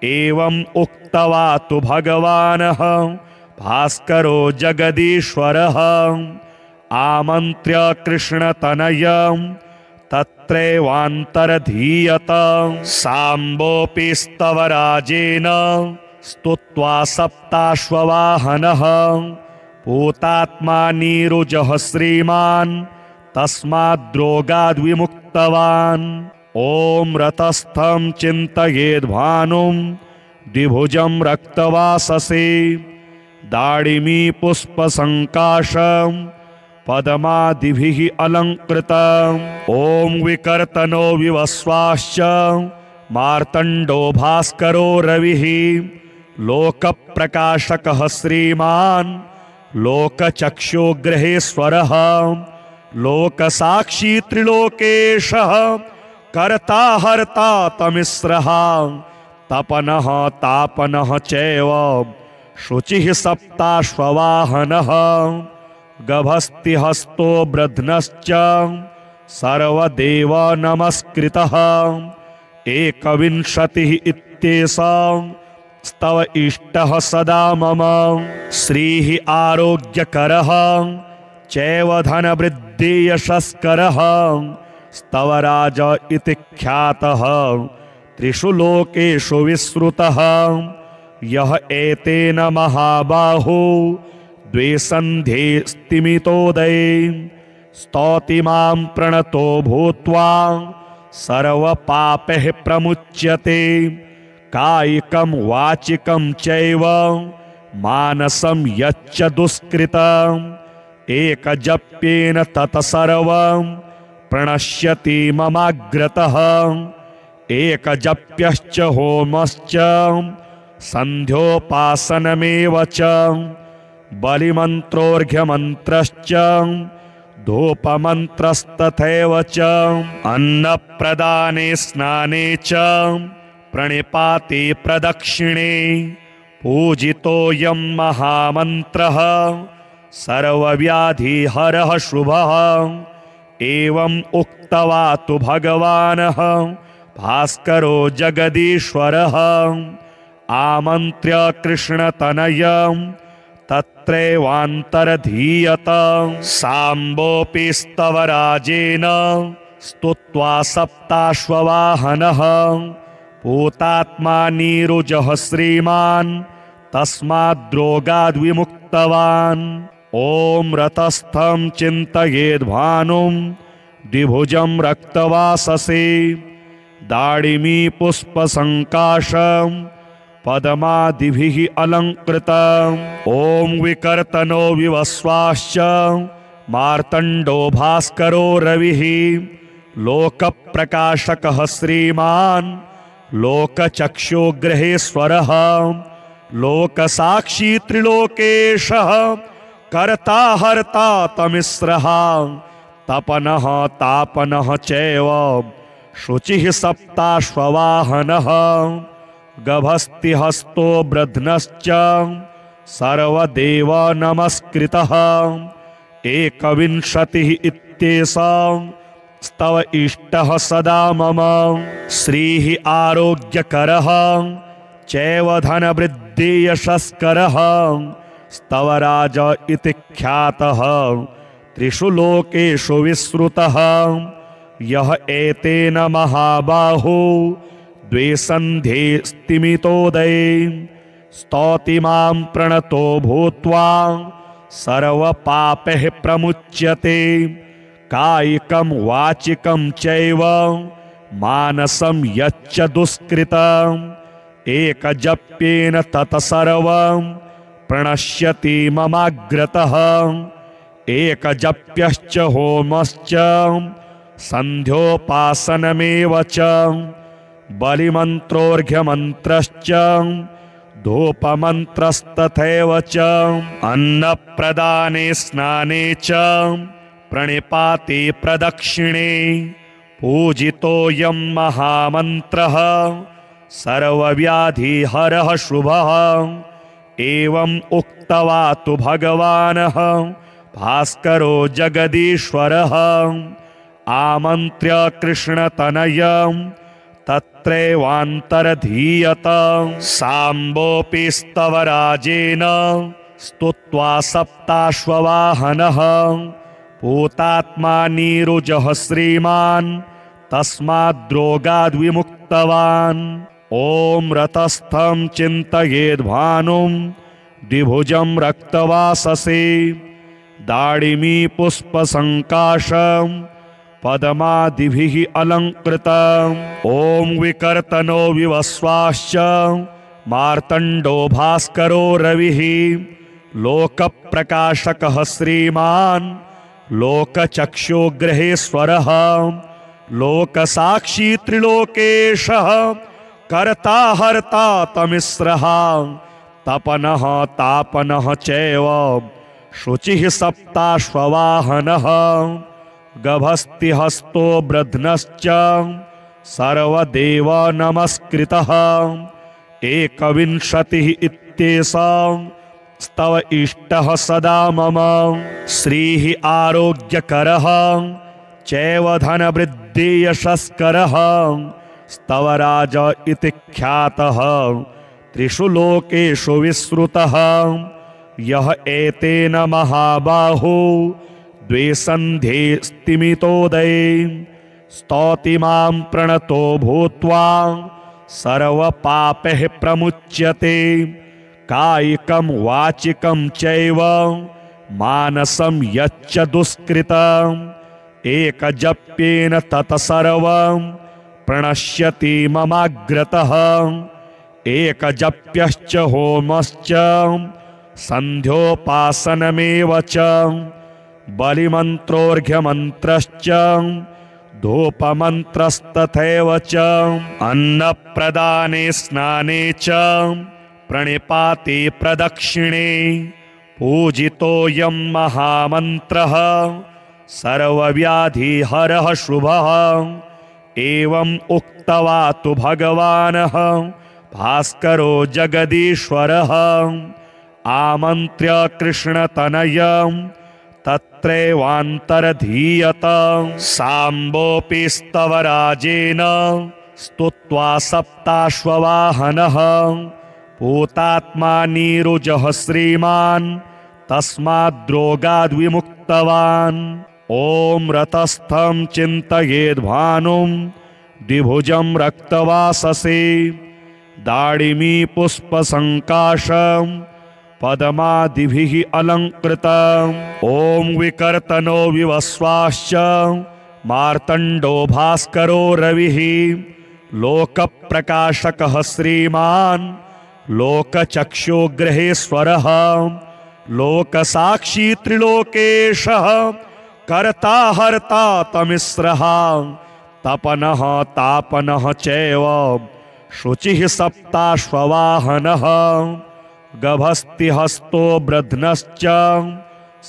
एवम् उक्त्वा तु भगवानः भास्करो जगदीश्वरः आमन्त्र्य कृष्णतनयं तत्रैवान्तरधीयत। साम्बोऽपि स्तवराजेन स्तुत्वा सप्ताश्ववाहनः पूतात्मा नीरुजः श्रीमान् तस्माद्रोगाद्विमुक्तवान्। ॐ रतस्थं चिन्तयेद्भानुं द्विभुजं रक्तवाससे दाडिमी पुष्पसङ्काशं पद्मादिभिः अलङ्कृतम्। ॐ विकर्तनो विवस्वाश्च मार्तण्डो भास्करो रविः लोकप्रकाशकः श्रीमान् लोकचक्षुग्रहेश्वरः लोकसाक्षी त्रिलोकेशः कर्ता हर्ता तमिस्रः तपनः तापनः चैव शुचिः सप्ताश्ववाहनः गभस्तिहस्तो ब्रध्नश्च सर्वदेव नमस्कृतः। एकविंशतिः इत्येषा स्तव इष्टः सदा मम श्रीः आरोग्यकरः चैव धनवृद्धि यशस्करः स्तवराज इति ख्यातः त्रिषु लोकेषु विश्रुतः। यः एतेन महाबाहो द्वे सन्ध्ये स्तिमितोदये स्तौति मां प्रणतो भूत्वा सर्वपापैः प्रमुच्यते कायिकं वाचिकं चैव मानसं यच्च दुष्कृतम् एकजप्येन तत्सर्वं प्रणश्यति ममाग्रतः। एकजप्यश्च होमश्च सन्ध्योपासनमेव च बलिमन्त्रोऽर्घ्यमन्त्रश्च धूपमन्त्रस्तथैव च अन्नप्रदाने स्नाने च प्रणिपाते प्रदक्षिणे पूजितोऽयं महामन्त्रः सर्वव्याधिहरः शुभः। एवम् उक्त्वा तु भगवानः भास्करो जगदीश्वरः आमन्त्र्य कृष्णतनयं तत्रैवान्तरधीयत। साम्बोऽपि स्तवराजेन स्तुत्वा सप्ताश्ववाहनः पूतात्मा नीरुजः श्रीमान् तस्माद्रोगाद्विमुक्तवान्। ॐ रतस्थं चिन्तयेद्भानुं द्विभुजं रक्तवाससे दाडिमी पुष्पसङ्काशं पद्मादिभिः अलङ्कृतम्। ॐ विकर्तनो विवस्वाश्च मार्तण्डो भास्करो रविः लोकप्रकाशकः श्रीमान् लोकचक्षुग्रहेश्वरः लोकसाक्षी त्रिलोकेशः कर्ता हर्ता तमिस्रः तपनः तापनः चैव शुचिः सप्ताश्ववाहनः गभस्तिहस्तो ब्रध्नश्च सर्वदेव नमस्कृतः एकविंशतिः इत्येषा स्तव इष्टः सदा मम श्रीः आरोग्यकरः चैव धनवृद्धि यशस्करः स्तवराज इति ख्यातः त्रिषु लोकेषु विश्रुतः यः एतेन महाबाहो द्विसन्धे स्तिमितोदये स्तौति मां प्रणतो भूत्वा सर्वपापैः प्रमुच्यते कायिकं वाचिकं चैव मानसं यच्च दुष्कृतम् एकजप्येन तत्सर्वं प्रणश्यति ममाग्रतः एकजप्यश्च होमश्च सन्ध्योपासनमेव च बलिमन्त्रोऽर्घ्यमन्त्रश्च धूपमन्त्रस्तथैव च अन्नप्रदाने स्नाने च प्रणिपाते प्रदक्षिणे पूजितोऽयं महामन्त्रः सर्वव्याधिहरः शुभः एवम् उक्त्वा तु भगवानः भास्करो जगदीश्वरः आमन्त्र्य कृष्णतनयं तत्रैवान्तरधीयत साम्बोऽपि स्तवराजेन स्तुत्वा सप्ताश्ववाहनः पूतात्मा नीरुजः श्रीमान् तस्माद्रोगाद्विमुक्तवान् ॐ रतस्थं चिन्तयेद्भानुं द्विभुजं रक्तवाससे दाडिमी पुष्पसङ्काशं पद्मादिभिः अलङ्कृतम् ॐ विकर्तनो विवस्वाश्च मार्तण्डो भास्करो रविः लोकप्रकाशकः श्रीमान् लोकचक्षुग्रहेश्वरः लोकसाक्षी त्रिलोकेशः कर्ता हर्ता तमिस्रः तपनः तापनः चैव शुचिः सप्ताश्ववाहनः गभस्तिहस्तो ब्रध्नश्च सर्वदेव नमस्कृतः एकविंशतिः इत्येषा स्तव इष्टः सदा मम श्रीः आरोग्यकरः चैव धनवृद्धि यशस्करः स्तवराज इति ख्यातः त्रिषु लोकेषु विश्रुतः यः एतेन महाबाहो द्विसन्धे स्तिमितोदये स्तौति मां प्रणतो भूत्वा सर्वपापैः प्रमुच्यते कायिकं वाचिकं चैव मानसं यच्च दुष्कृतम् एकजप्येन तत्सर्वं प्रणश्यति ममाग्रतः एकजप्यश्च होमश्च सन्ध्योपासनमेव च बलिमन्त्रोऽर्घ्यमन्त्रश्च धूपमन्त्रस्तथैव च अन्नप्रदाने स्नाने च प्रणिपाते प्रदक्षिणे पूजितोऽयं महामन्त्रः सर्वव्याधिहरः शुभः एवम् उक्त्वा तु भगवानः भास्करो जगदीश्वरः आमन्त्र्य कृष्णतनयं तत्रैवान्तरधीयत साम्बोऽपि स्तवराजेन स्तुत्वा सप्ताश्ववाहनः पूतात्मा नीरुजः श्रीमान् तस्माद्रोगाद्विमुक्तवान् ॐ रतस्थं चिन्तयेद्भानुं द्विभुजं रक्तवाससे दाडिमी पुष्पसङ्काशं पद्मादिभिः अलङ्कृतम् ॐ विकर्तनो विवस्वाश्च मार्तण्डो भास्करो रविः लोकप्रकाशकः श्रीमान् लोकचक्षुग्रहेश्वरः लोकसाक्षी त्रिलोकेशः कर्ता हर्ता तमिस्रः तपनः तापनः चैव शुचिः सप्ताश्ववाहनः गभस्तिहस्तो ब्रध्नश्च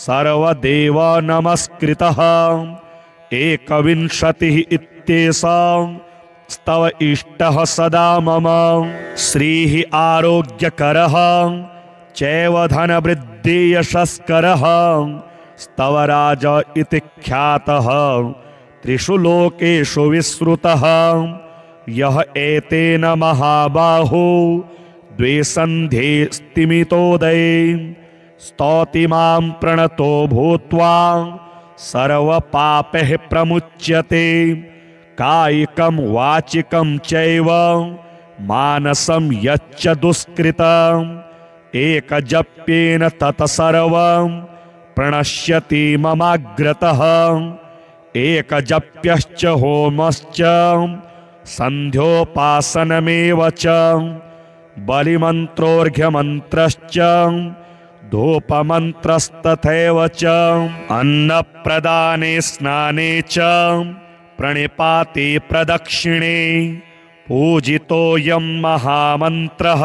सर्वदेव नमस्कृतः एकविंशतिः इत्येषा स्तव इष्टः सदा मम श्रीः आरोग्यकरः चैव धनवृद्धि यशस्करः स्तवराज इति ख्यातः त्रिषु लोकेषु विश्रुतः यः एतेन महाबाहो द्वे सन्ध्ये स्तिमितोदये स्तौति मां प्रणतो भूत्वा सर्वपापैः प्रमुच्यते कायिकं वाचिकं चैव मानसं यच्च दुष्कृतम् एकजप्येन तत्सर्वं प्रणश्यति ममाग्रतः एकजप्यश्च होमश्च सन्ध्योपासनमेव च बलिमन्त्रोऽर्घ्यमन्त्रश्च धूपमन्त्रस्तथैव च अन्नप्रदाने स्नाने च प्रणिपाते प्रदक्षिणे पूजितोऽयं महामन्त्रः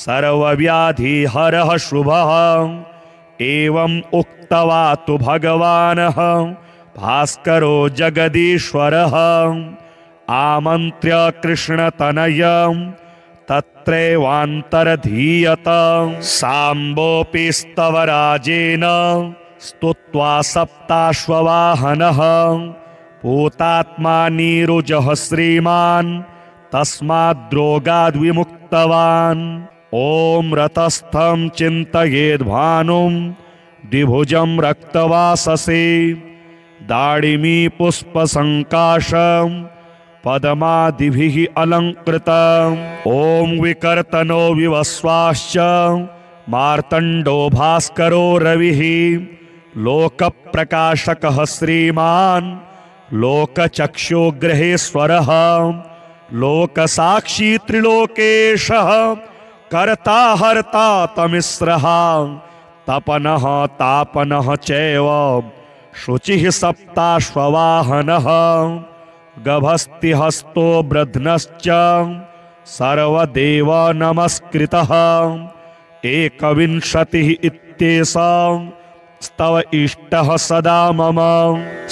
सर्वव्याधिहरः शुभः एवं उक्त्वा तु भगवानः भास्करो जगदीश्वरः आमन्त्र्य कृष्णतनयं तत्रैवान्तरधीयत साम्बोऽपि स्तवराजेन स्तुत्वा सप्ताश्ववाहनः पूतात्मा नीरुजः श्रीमान् तस्माद्रोगाद्विमुक्तवान् ॐ रतस्थं चिन्तयेद्भानुं द्विभुजं रक्तवाससे दाडिमी पुष्पसङ्काशं पद्मादिभिः अलङ्कृतम् ॐ विकर्तनो विवस्वाश्च मार्तण्डो भास्करो रविः लोकप्रकाशकः श्रीमान् लोकचक्षुग्रहेश्वरः लोकसाक्षी त्रिलोकेशः कर्ता हर्ता तमिस्रः तपनः तापनः चैव शुचिः सप्ताश्ववाहनः गभस्तिहस्तो ब्रध्नश्च सर्वदेव नमस्कृतः एकविंशतिः इत्येषा स्तव इष्टः सदा मम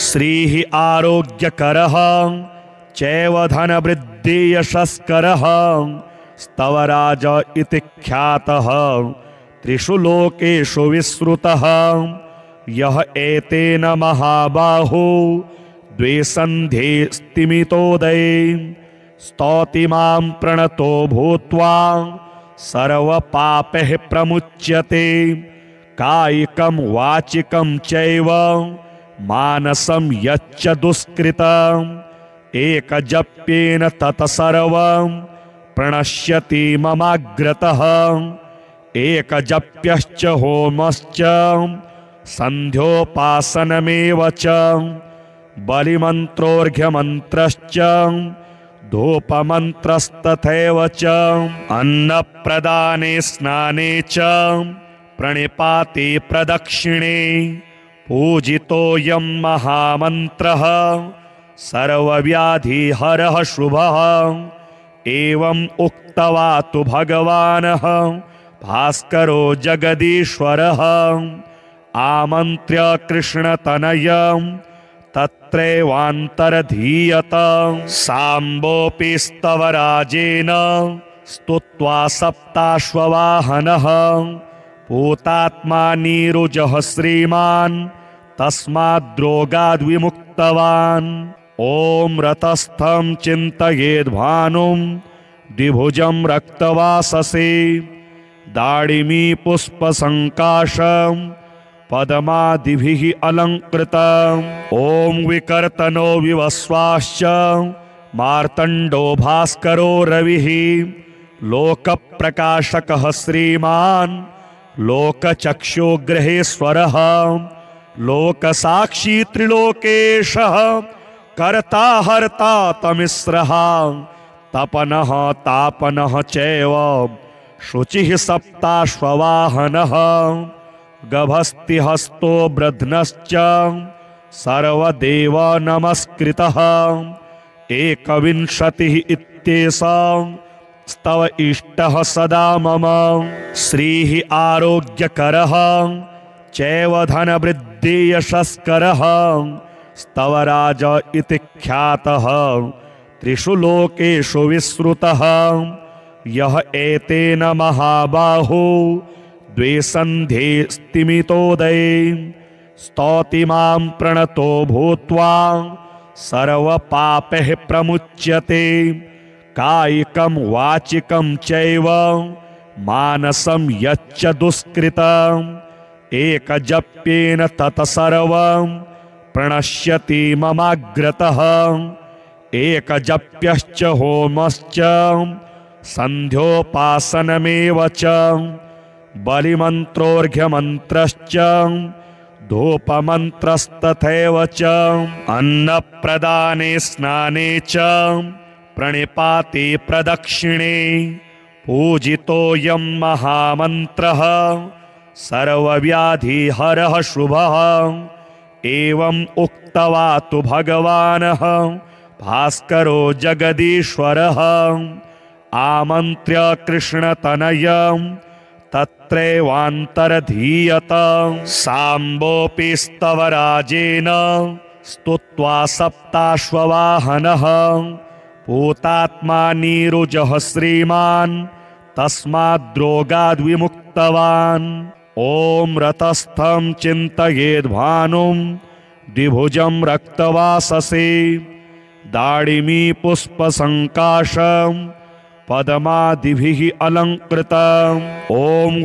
श्रीः आरोग्यकरः चैव धनवृद्धि यशस्करः स्तवराज इति ख्यातः त्रिषु लोकेषु विश्रुतः यः एतेन महाबाहो द्वे सन्ध्ये स्तिमितोदये स्तौति मां प्रणतो भूत्वा सर्वपापैः प्रमुच्यते कायिकं वाचिकं चैव मानसं यच्च दुष्कृतम् एकजप्येन तत्सर्वं प्रणश्यति ममाग्रतः एकजप्यश्च होमश्च सन्ध्योपासनमेव च बलिमन्त्रोऽर्घ्यमन्त्रश्च धूपमन्त्रस्तथैव च अन्नप्रदाने स्नाने च प्रणिपाते प्रदक्षिणे पूजितोऽयं महामन्त्रः सर्वव्याधिहरः शुभः एवं उक्त्वा तु भगवानः भास्करो जगदीश्वरः आमन्त्र्य कृष्णतनयं तत्रैवान्तरधीयत साम्बोऽपि स्तवराजेन स्तुत्वा सप्ताश्ववाहनः पूतात्मा नीरुजः श्रीमान् तस्माद्रोगाद्विमुक्तवान् ॐ रतस्थं चिन्तयेद्भानुं द्विभुजं रक्तवाससे दाडिमी पुष्पसङ्काशं पद्मादिभिः अलङ्कृतम् ॐ विकर्तनो विवस्वाश्च मार्तण्डो भास्करो रविः लोकप्रकाशकः श्रीमान् लोकचक्षुग्रहेश्वरः लोकसाक्षी त्रिलोकेशः कर्ता हर्ता तमिस्रः तपनः तापनः चैव शुचिः सप्ताश्ववाहनः गभस्तिहस्तो ब्रध्नश्च सर्वदेव नमस्कृतः एकविंशतिः इत्येषां स्तव इष्टः सदा मम। श्रीः आरोग्यकरः चैव धनवृद्धि यशस्करः स्तव राज इति ख्यातः त्रिषु लोकेषु विश्रुतः। यः एतेन महाबाहो द्विसन्धे स्तिमितोदये स्तौति मां प्रणतो भूत्वा सर्वपापैः प्रमुच्यते। कायिकं वाचिकं चैव मानसं यच्च दुष्कृतम् एकजप्येन तत्सर्वं प्रणश्यति ममाग्रतः। एकजप्यश्च होमश्च सन्ध्योपासनमेव च बलिमन्त्रोऽर्घ्यमन्त्रश्च धूपमन्त्रस्तथैव च अन्नप्रदाने स्नाने च प्रणिपाते प्रदक्षिणे पूजितोऽयं महामन्त्रः सर्वव्याधिहरः शुभः। एवम् उक्त्वा तु भगवानः भास्करो जगदीश्वरः आमन्त्र्य कृष्णतनयं तत्रैवान्तरधीयत। साम्बोऽपि स्तवराजेन स्तुत्वा सप्ताश्ववाहनः पूतात्मा नीरुजः श्रीमान् तस्माद्रोगाद्विमुक्तवान्। ॐ रतस्थं चिन्तयेद्भानुं द्विभुजं रक्तवाससे दाडिमी पुष्पसङ्काशं पद्मादिभिः अलङ्कृतम्। ॐ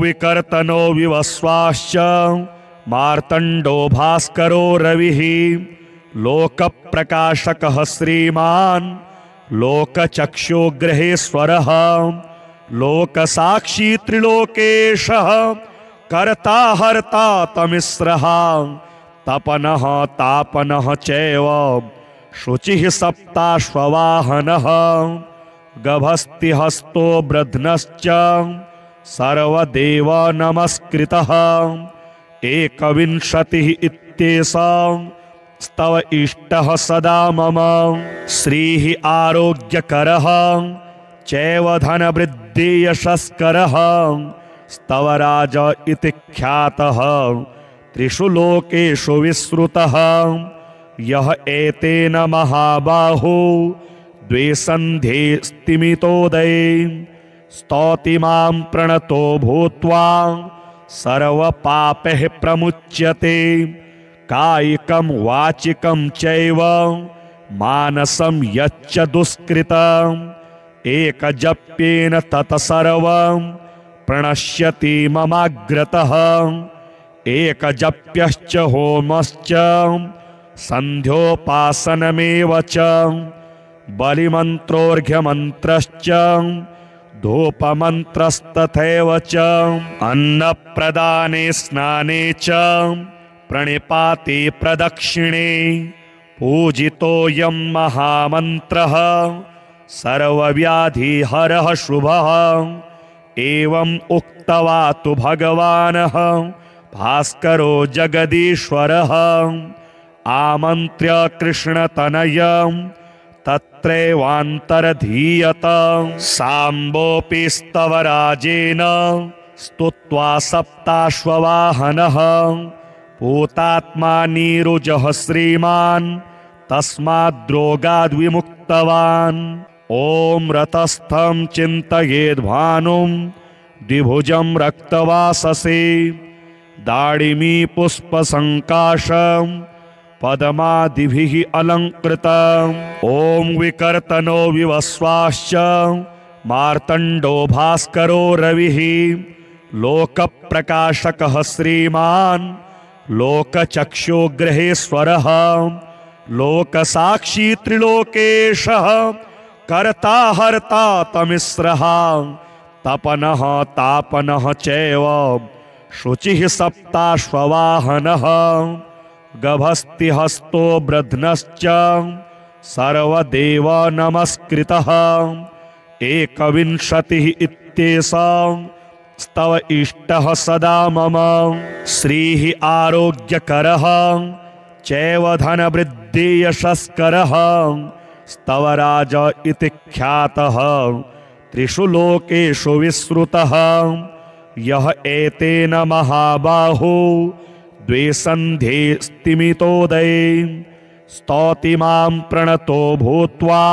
विकर्तनो विवस्वाश्च मार्तण्डो भास्करो रविः लोकप्रकाशकः श्रीमान् लोकचक्षुग्रहेश्वरः लोकसाक्षी त्रिलोकेशः कर्ता हर्ता तमिस्रः तपनः तापनः चैव शुचिः सप्ताश्ववाहनः गभस्तिहस्तो ब्रध्नश्च सर्वदेव नमस्कृतः। एकविंशतिः इत्येषां स्तव इष्टः सदा मम। श्रीः आरोग्यकरः चैव धनवृद्धि यशस्करः स्तव राज इति ख्यातः त्रिषु लोकेषु विश्रुतः। यः एतेन महाबाहो द्विसन्धे स्तिमितोदये स्तौति मां प्रणतो भूत्वा सर्वपापैः प्रमुच्यते। कायिकं वाचिकं चैव मानसं यच्च दुष्कृतम् एकजप्येन तत्सर्वं प्रणश्यति ममाग्रतः। एकजप्यश्च होमश्च सन्ध्योपासनमेव च बलिमन्त्रोऽर्घ्यमन्त्रश्च धूपमन्त्रस्तथैव च अन्नप्रदाने स्नाने च प्रणिपाते प्रदक्षिणे पूजितोऽयं महामन्त्रः सर्वव्याधिहरः शुभः। एवम् उक्त्वा तु भगवानः भास्करो जगदीश्वरः आमन्त्र्य कृष्णतनयं तत्रैवान्तरधीयत। साम्बोऽपि स्तवराजेन स्तुत्वा सप्ताश्ववाहनः पूतात्मा नीरुजः श्रीमान् तस्माद्रोगाद्विमुक्तवान्। ॐ रतस्थं चिन्तयेद्भानुं द्विभुजं रक्तवाससे दाडिमी पुष्पसङ्काशं पद्मादिभिः अलङ्कृतम्। ॐ विकर्तनो विवस्वाश्च मार्तण्डो भास्करो रविः लोकप्रकाशकः श्रीमान् लोकचक्षुग्रहेश्वरः लोकसाक्षी त्रिलोकेशः कर्ता हर्ता तमिस्रः तपनः तापनः चैव शुचिः सप्ताश्ववाहनः गभस्तिहस्तो ब्रध्नश्च सर्वदेव नमस्कृतः। एकविंशतिः इत्येषां स्तव इष्टः सदा मम। श्रीः आरोग्यकरः चैव धनवृद्धि यशस्करः स्तवराज इति ख्यातः त्रिषु लोकेषु विश्रुतः यः एतेन महाबाहो द्विसन्धे स्तिमितोदये स्तौति मां प्रणतो भूत्वा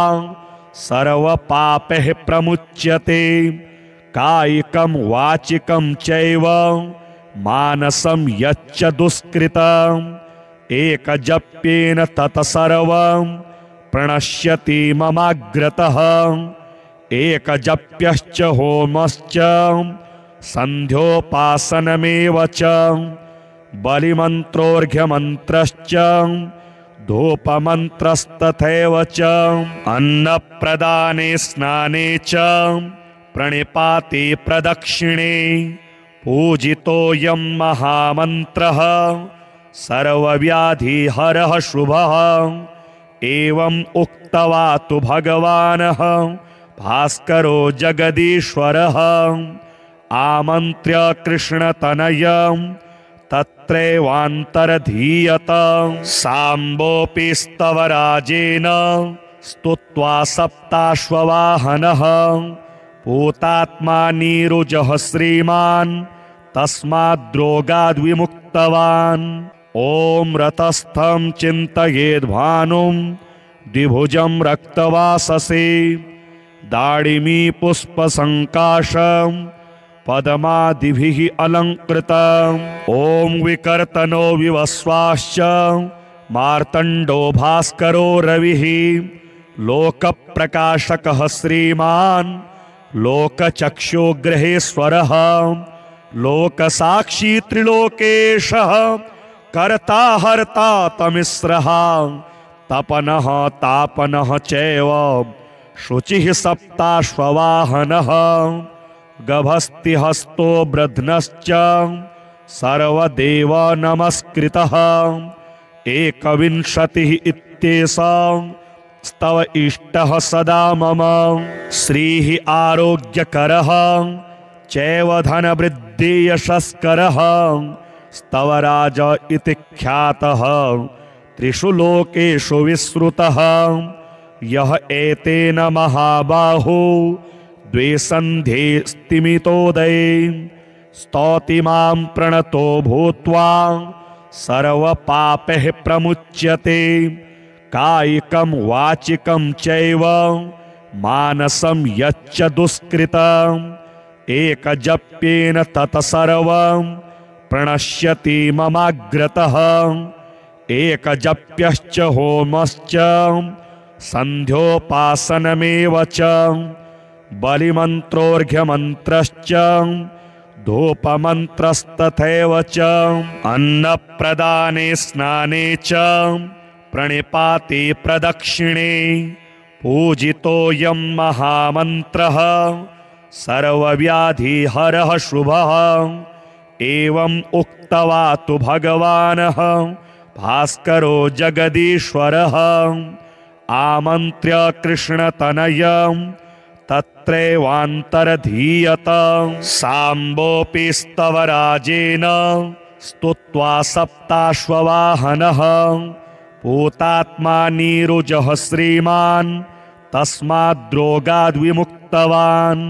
सर्वपापैः प्रमुच्यते कायिकं वाचिकं चैव मानसं यच्च दुष्कृतम् एकजप्येन तत्सर्वं प्रणश्यति ममाग्रतः एकजप्यश्च होमश्च सन्ध्योपासनमेव च बलिमन्त्रोऽर्घ्यमन्त्रश्च धूपमन्त्रस्तथैव च अन्नप्रदाने स्नाने च प्रणिपाते प्रदक्षिणे पूजितोऽयं महामन्त्रः सर्वव्याधिहरः शुभः एवम् उक्त्वा तु भगवानः भास्करो जगदीश्वरः आमन्त्र्य कृष्णतनयं तत्रैवान्तरधीयत साम्बोऽपि स्तवराजेन स्तुत्वा सप्ताश्ववाहनः पूतात्मा नीरुजः श्रीमान् तस्माद्रोगाद्विमुक्तवान् ॐ रतस्थं चिन्तयेद्भानुं द्विभुजं रक्तवाससे दाडिमी पुष्पसङ्काशं पद्मादिभिः अलङ्कृतम् ॐ विकर्तनो विवस्वाश्च मार्तण्डो भास्करो रविः लोकप्रकाशकः श्रीमान् लोकचक्षुग्रहेश्वरः लोकसाक्षी त्रिलोकेशः कर्ता हर्ता तमिस्रः तपनः तापनः चैव शुचिः सप्ताश्ववाहनः गभस्तिहस्तो ब्रध्नश्च सर्वदेव नमस्कृतः एकविंशतिः इत्येषा स्तव इष्टः सदा मम श्रीः आरोग्यकरः चैव धनवृद्धि यशस्करः स्तवराज इति ख्यातः त्रिषु लोकेषु विश्रुतः यः एतेन महाबाहो द्विसन्धे स्तिमितोदये स्तौति मां प्रणतो भूत्वा सर्वपापैः प्रमुच्यते कायिकं वाचिकं चैव मानसं यच्च दुष्कृतम् एकजप्येन तत्सर्वं प्रणश्यति ममाग्रतः एकजप्यश्च होमश्च सन्ध्योपासनमेव च बलिमन्त्रोऽर्घ्यमन्त्रश्च धूपमन्त्रस्तथैव च अन्नप्रदाने स्नाने च प्रणिपाते प्रदक्षिणे पूजितोऽयं महामन्त्रः सर्वव्याधिहरः शुभः एवम् उक्त्वा तु भगवानः भास्करो जगदीश्वरः आमन्त्र्य कृष्णतनयं तत्रैवान्तरधीयत साम्बोऽपि स्तवराजेन स्तुत्वा सप्ताश्ववाहनः पूतात्मा नीरुजः श्रीमान् तस्माद्रोगाद्विमुक्तवान्।